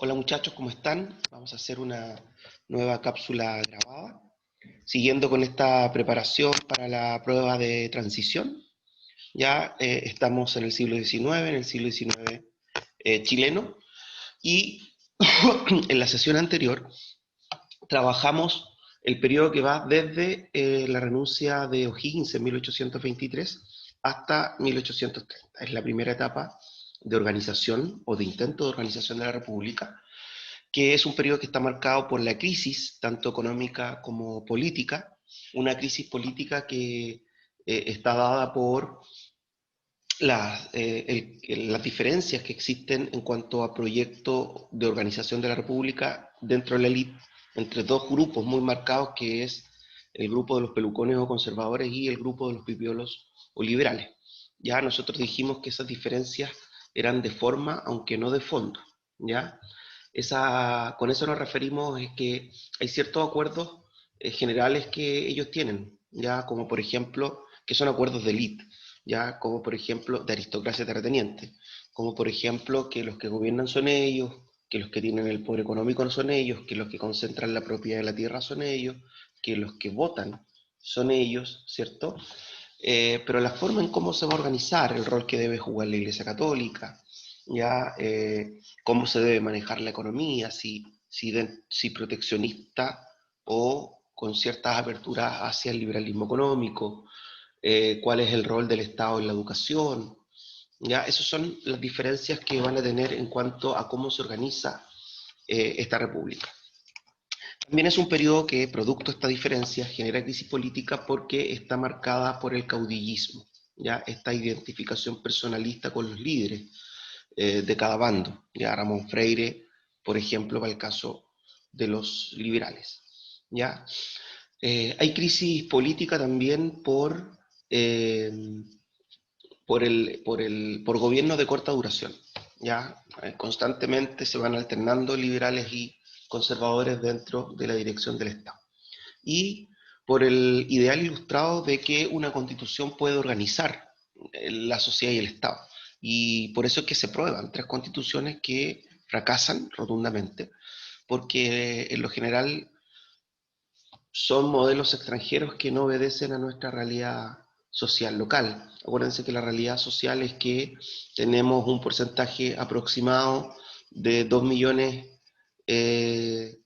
Hola muchachos, ¿cómo están? Vamos a hacer una nueva cápsula grabada, siguiendo con esta preparación para la prueba de transición. Ya estamos en el siglo XIX, en el siglo XIX chileno, y en la sesión anterior trabajamos el periodo que va desde la renuncia de O'Higgins en 1823 hasta 1830. Es la primera etapa de organización o de intento de organización de la República, que es un periodo que está marcado por la crisis, tanto económica como política, una crisis política que está dada por las diferencias que existen en cuanto a proyecto de organización de la República dentro de la élite, entre dos grupos muy marcados, que es el grupo de los pelucones o conservadores y el grupo de los pipiolos o liberales. Ya nosotros dijimos que esas diferencias eran de forma, aunque no de fondo, ¿ya? Con eso nos referimos es que hay ciertos acuerdos generales que ellos tienen, ya como por ejemplo, que son acuerdos de élite, ya como por ejemplo de aristocracia terrateniente, como por ejemplo que los que gobiernan son ellos, que los que tienen el poder económico son ellos, que los que concentran la propiedad de la tierra son ellos, que los que votan son ellos, ¿cierto? Pero la forma en cómo se va a organizar, el rol que debe jugar la Iglesia Católica, ya cómo se debe manejar la economía, si proteccionista o con ciertas aperturas hacia el liberalismo económico, cuál es el rol del Estado en la educación, ya esas son las diferencias que van a tener en cuanto a cómo se organiza esta república. También es un periodo que, producto de esta diferencia, genera crisis política porque está marcada por el caudillismo, ya esta identificación personalista con los líderes de cada bando, ya Ramón Freire, por ejemplo, para el caso de los liberales. ¿Ya? Hay crisis política también por gobiernos de corta duración. ¿Ya? Constantemente se van alternando liberales y conservadores dentro de la dirección del Estado. Y por el ideal ilustrado de que una constitución puede organizar la sociedad y el Estado. Y por eso es que se prueban tres constituciones que fracasan rotundamente, porque en lo general son modelos extranjeros que no obedecen a nuestra realidad social local. Acuérdense que la realidad social es que tenemos un porcentaje aproximado de 2 millones, de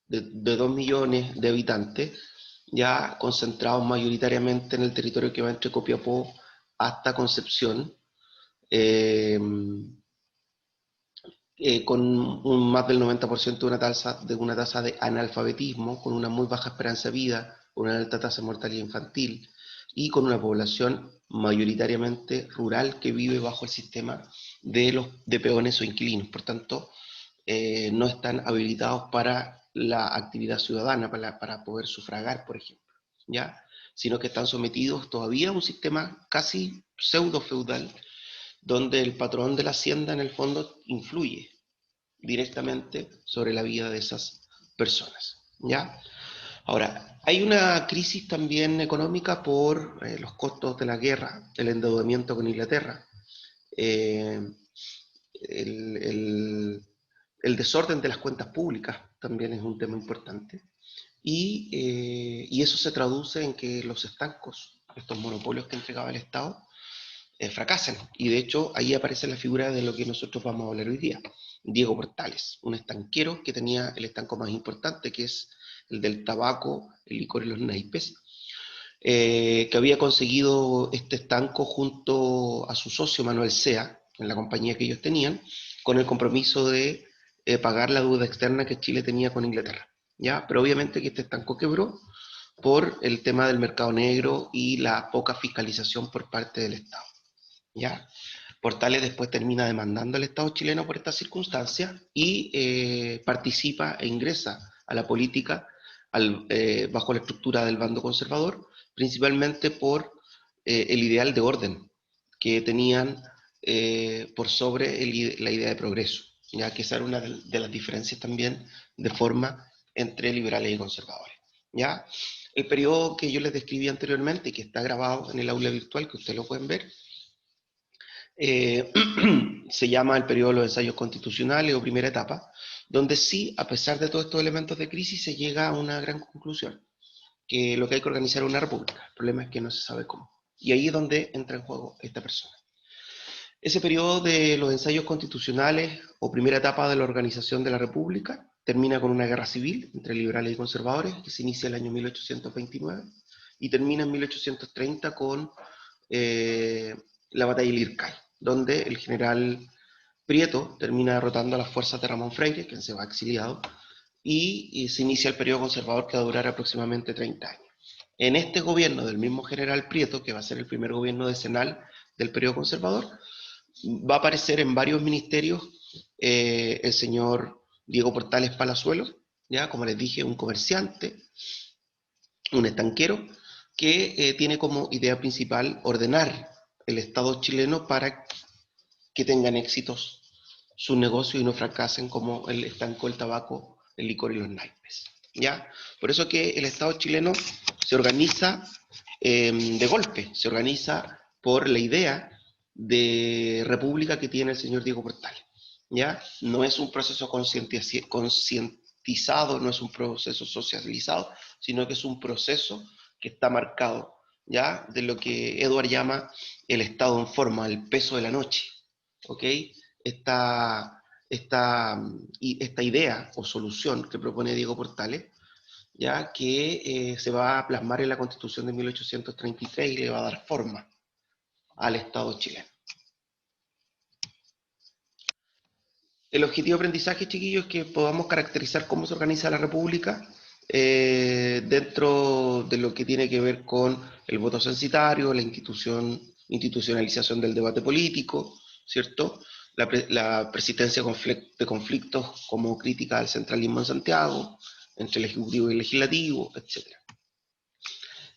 2 millones de habitantes, ya concentrados mayoritariamente en el territorio que va entre Copiapó hasta Concepción, eh, con más del 90% de una tasa de analfabetismo, con una muy baja esperanza de vida, con una alta tasa de mortalidad infantil y con una población mayoritariamente rural que vive bajo el sistema de peones o inquilinos. Por tanto, no están habilitados para la actividad ciudadana, para poder sufragar, por ejemplo, ¿ya? Sino que están sometidos todavía a un sistema casi pseudo-feudal, donde el patrón de la hacienda en el fondo influye directamente sobre la vida de esas personas, ¿ya? Ahora, hay una crisis también económica por los costos de la guerra, el endeudamiento con Inglaterra, eh, el, el, el desorden de las cuentas públicas también es un tema importante. Y eso se traduce en que los estancos, estos monopolios que entregaba el Estado, fracasan. Y de hecho ahí aparece la figura de lo que nosotros vamos a hablar hoy día. Diego Portales, un estanquero que tenía el estanco más importante, que es el del tabaco, el licor y los naipes, que había conseguido este estanco junto a su socio Manuel Sea, en la compañía que ellos tenían, con el compromiso de pagar la deuda externa que Chile tenía con Inglaterra. ¿Ya? Pero obviamente que este estanco quebró por el tema del mercado negro y la poca fiscalización por parte del Estado. ¿Ya? Portales después termina demandando al Estado chileno por estas circunstancias y participa e ingresa a la política bajo la estructura del bando conservador, principalmente por el ideal de orden que tenían por sobre la idea de progreso, ya que esa era una de las diferencias también de forma entre liberales y conservadores. ¿Ya? El periodo que yo les describí anteriormente y que está grabado en el aula virtual, que ustedes lo pueden ver, se llama el periodo de los ensayos constitucionales o primera etapa, donde sí, a pesar de todos estos elementos de crisis, se llega a una gran conclusión, que lo que hay que organizar es una república. El problema es que no se sabe cómo. Y ahí es donde entra en juego esta persona. Ese periodo de los ensayos constitucionales o primera etapa de la organización de la república termina con una guerra civil entre liberales y conservadores que se inicia en el año 1829 y termina en 1830 con la batalla de Lircay, donde el general Prieto termina derrotando a las fuerzas de Ramón Freire, quien se va exiliado, y se inicia el periodo conservador que va a durar aproximadamente 30 años. En este gobierno del mismo general Prieto, que va a ser el primer gobierno decenal del periodo conservador, va a aparecer en varios ministerios el señor Diego Portales Palazuelos, ya como les dije, un comerciante, un estanquero, que tiene como idea principal ordenar el Estado chileno para que tengan éxitos sus negocios y no fracasen como el estanco, el tabaco, el licor y los naipes. ¿Ya? Por eso que el Estado chileno se organiza de golpe, se organiza por la idea de república que tiene el señor Diego Portales. ¿Ya? No es un proceso concientizado, no es un proceso socializado, sino que es un proceso que está marcado, ¿ya? De lo que Edward llama el estado en forma, el peso de la noche. ¿Ok? Esta, esta idea o solución que propone Diego Portales, ya que se va a plasmar en la Constitución de 1833 y le va a dar forma al Estado chileno. El objetivo de aprendizaje, chiquillos, es que podamos caracterizar cómo se organiza la República dentro de lo que tiene que ver con el voto censitario, la institucionalización del debate político, ¿cierto? La persistencia de conflictos como crítica al centralismo en Santiago, entre el Ejecutivo y el Legislativo, etc.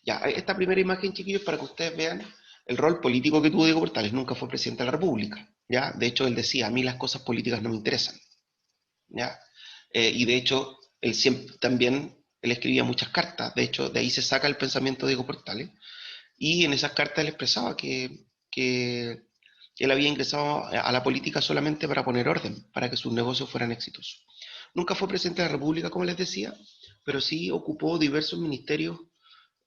Ya, esta primera imagen, chiquillos, para que ustedes vean el rol político que tuvo Diego Portales. Nunca fue presidente de la República, ¿ya? De hecho, él decía, a mí las cosas políticas no me interesan, ¿ya? Y de hecho, él siempre, también, él escribía muchas cartas, de hecho, de ahí se saca el pensamiento de Diego Portales, y en esas cartas él expresaba que él había ingresado a la política solamente para poner orden, para que sus negocios fueran exitosos. Nunca fue presidente de la República, como les decía, pero sí ocupó diversos ministerios.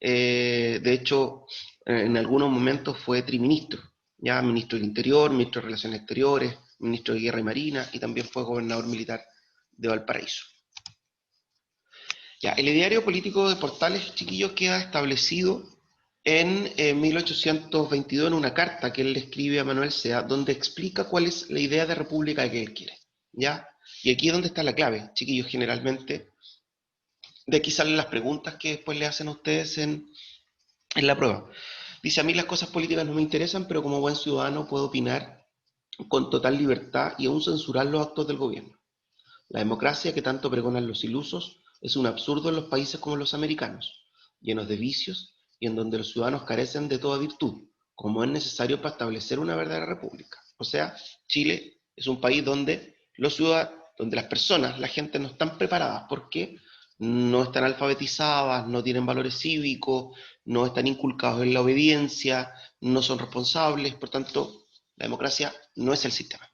De hecho, en algunos momentos fue triministro, ya ministro del Interior, ministro de Relaciones Exteriores, ministro de Guerra y Marina, y también fue gobernador militar de Valparaíso. Ya, el ideario político de Portales, chiquillos, queda establecido en 1822 en una carta que él le escribe a Manuel Sea, donde explica cuál es la idea de república que él quiere. ¿Ya? Y aquí es donde está la clave, chiquillos, generalmente. De aquí salen las preguntas que después le hacen a ustedes en la prueba. Dice, a mí las cosas políticas no me interesan, pero como buen ciudadano puedo opinar con total libertad y aún censurar los actos del gobierno. La democracia que tanto pregonan los ilusos es un absurdo en los países como los americanos, llenos de vicios y en donde los ciudadanos carecen de toda virtud, como es necesario para establecer una verdadera república. O sea, Chile es un país donde los ciudadanos, donde las personas, la gente no están preparadas porque no están alfabetizadas, no tienen valores cívicos, no están inculcados en la obediencia, no son responsables, por tanto, la democracia no es el sistema.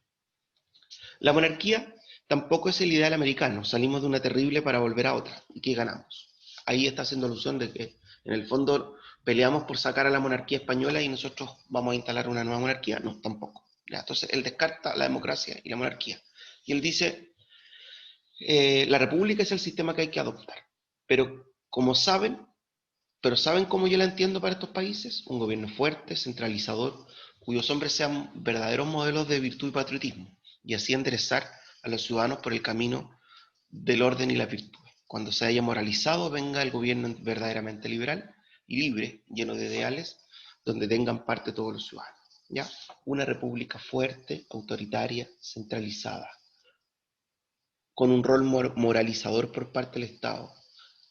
La monarquía tampoco es el ideal americano, salimos de una terrible para volver a otra, ¿y qué ganamos? Ahí está haciendo alusión de que en el fondo peleamos por sacar a la monarquía española y nosotros vamos a instalar una nueva monarquía, no, tampoco. ¿Ya? Entonces él descarta la democracia y la monarquía. Y él dice, la república es el sistema que hay que adoptar, pero como saben, pero ¿saben cómo yo la entiendo para estos países? Un gobierno fuerte, centralizador, cuyos hombres sean verdaderos modelos de virtud y patriotismo, y así enderezar a los ciudadanos por el camino del orden y la virtud. Cuando se haya moralizado, venga el gobierno verdaderamente liberal y libre, lleno de ideales, donde tengan parte todos los ciudadanos. ¿Ya? Una república fuerte, autoritaria, centralizada, con un rol moralizador por parte del Estado,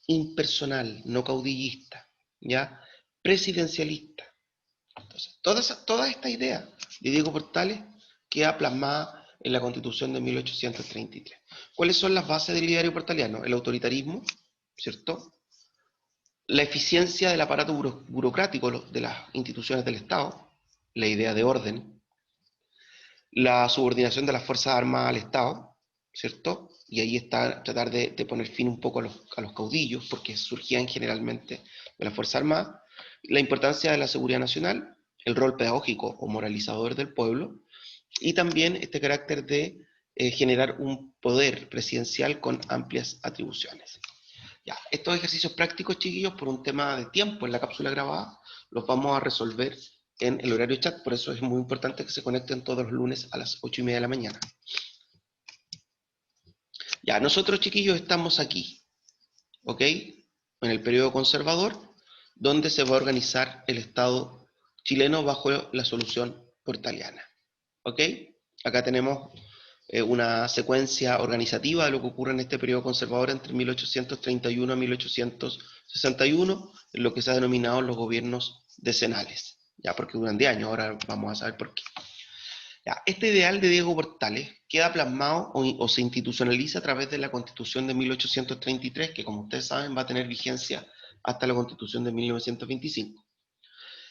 impersonal, no caudillista, ¿ya? Presidencialista. Entonces, toda esta idea de Diego Portales queda plasmada en la Constitución de 1833. ¿Cuáles son las bases del ideario portaliano? El autoritarismo, ¿cierto? La eficiencia del aparato burocrático de las instituciones del Estado, la idea de orden, la subordinación de las Fuerzas Armadas al Estado, ¿cierto? Y ahí está tratar de poner fin un poco a los caudillos, porque surgían generalmente de la Fuerza Armada, la importancia de la seguridad nacional, el rol pedagógico o moralizador del pueblo, y también este carácter de generar un poder presidencial con amplias atribuciones. Ya, estos ejercicios prácticos, chiquillos, por un tema de tiempo en la cápsula grabada, los vamos a resolver en el horario chat, por eso es muy importante que se conecten todos los lunes a las 8:30 de la mañana. Ya, nosotros, chiquillos, estamos aquí, ¿ok? En el periodo conservador, donde se va a organizar el Estado chileno bajo la solución portaliana, ¿ok? Acá tenemos una secuencia organizativa de lo que ocurre en este periodo conservador entre 1831 a 1861, en lo que se ha denominado los gobiernos decenales, ya porque duran 10 años, ahora vamos a saber por qué. Ya, este ideal de Diego Portales queda plasmado o se institucionaliza a través de la Constitución de 1833, que como ustedes saben va a tener vigencia hasta la Constitución de 1925.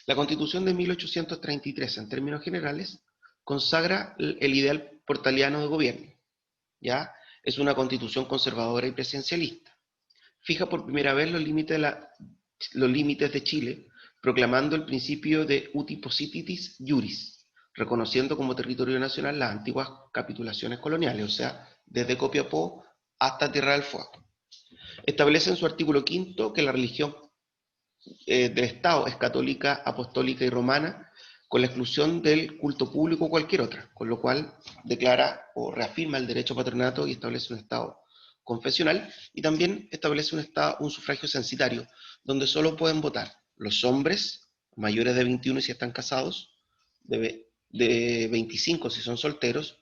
La Constitución de 1833, en términos generales, consagra el ideal portaliano de gobierno, ¿ya? Es una constitución conservadora y presidencialista. Fija por primera vez los límites de Chile, proclamando el principio de uti possidetis iuris, reconociendo como territorio nacional las antiguas capitulaciones coloniales, o sea, desde Copiapó hasta Tierra del Fuego. Establece en su artículo 5 que la religión del Estado es católica, apostólica y romana, con la exclusión del culto público o cualquier otra, con lo cual declara o reafirma el derecho a patronato y establece un Estado confesional, y también establece un sufragio censitario, donde solo pueden votar los hombres mayores de 21 si están casados, de 25 si son solteros,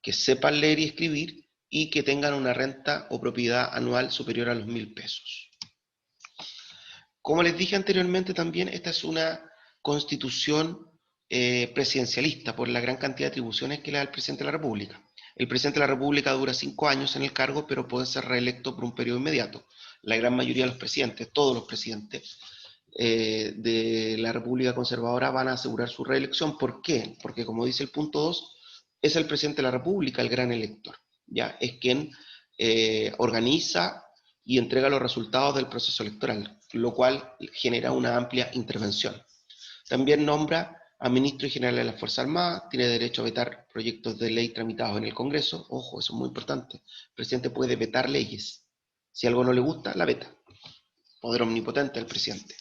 que sepan leer y escribir y que tengan una renta o propiedad anual superior a los 1.000 pesos. Como les dije anteriormente también, esta es una constitución presidencialista por la gran cantidad de atribuciones que le da el presidente de la República. El presidente de la República dura 5 años en el cargo, pero puede ser reelecto por un periodo inmediato. La gran mayoría de los presidentes, todos los presidentes de la República Conservadora van a asegurar su reelección. ¿Por qué? Porque como dice el punto 2, es el presidente de la República el gran elector. ¿Ya? Es quien organiza y entrega los resultados del proceso electoral, lo cual genera una amplia intervención. También nombra a ministro y general de las Fuerzas Armadas, tiene derecho a vetar proyectos de ley tramitados en el Congreso. Ojo, eso es muy importante. El presidente puede vetar leyes. Si algo no le gusta, la veta. Poder omnipotente del presidente.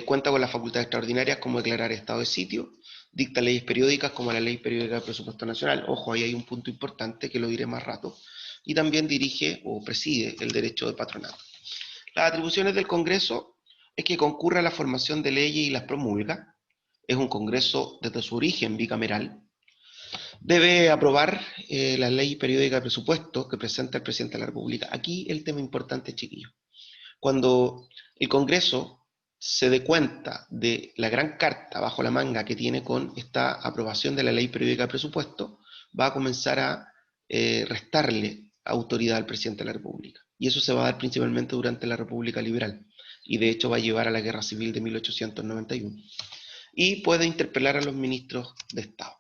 Cuenta con las facultades extraordinarias como declarar estado de sitio, dicta leyes periódicas como la Ley Periódica de Presupuesto Nacional. Ojo, ahí hay un punto importante que lo diré más rato. Y también dirige o preside el derecho de patronato. Las atribuciones del Congreso es que concurra a la formación de leyes y las promulga. Es un Congreso desde su origen bicameral. Debe aprobar la ley periódica de presupuesto que presenta el presidente de la República. Aquí el tema importante, chiquillo. Cuando el Congreso se dé cuenta de la gran carta bajo la manga que tiene con esta aprobación de la ley periódica de presupuesto, va a comenzar a restarle autoridad al presidente de la República. Y eso se va a dar principalmente durante la República Liberal. Y de hecho va a llevar a la Guerra Civil de 1891. Y puede interpelar a los ministros de Estado.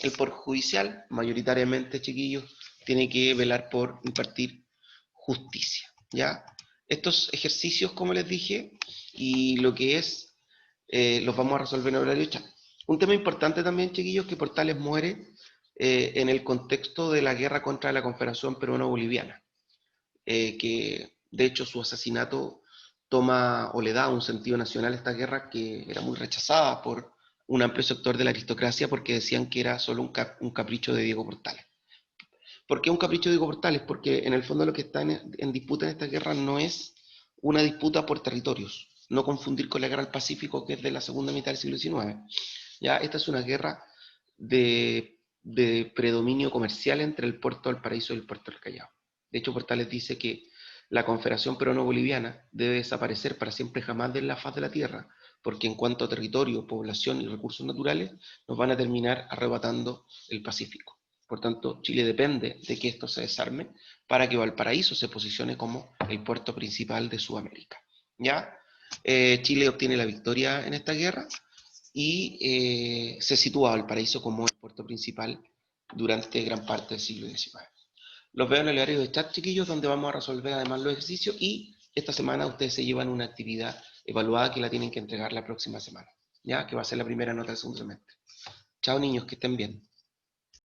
El Poder Judicial, mayoritariamente, chiquillos, tiene que velar por impartir justicia, ¿ya? Estos ejercicios, como les dije, y lo que es, los vamos a resolver en horario chat. Un tema importante también, chiquillos, que Portales muere en el contexto de la guerra contra la Confederación Peruano-Boliviana, que de hecho su asesinato toma o le da un sentido nacional a esta guerra que era muy rechazada por un amplio sector de la aristocracia porque decían que era solo un capricho de Diego Portales. ¿Por qué un capricho de Diego Portales? Porque en el fondo lo que está en disputa en esta guerra no es una disputa por territorios, no confundir con la guerra del Pacífico que es de la segunda mitad del siglo XIX. ¿Ya? Esta es una guerra de predominio comercial entre el puerto del Paraíso y el puerto del Callao. De hecho, Portales dice que la Confederación Peruano-Boliviana debe desaparecer para siempre jamás de la faz de la tierra, porque en cuanto a territorio, población y recursos naturales, nos van a terminar arrebatando el Pacífico. Por tanto, Chile depende de que esto se desarme para que Valparaíso se posicione como el puerto principal de Sudamérica. ¿Ya? Chile obtiene la victoria en esta guerra y se sitúa Valparaíso como el puerto principal durante gran parte del siglo XIX. Los veo en el horario de chat, chiquillos, donde vamos a resolver además los ejercicios y esta semana ustedes se llevan una actividad evaluada que la tienen que entregar la próxima semana, ya que va a ser la primera nota del segundo semestre. Chao niños, que estén bien.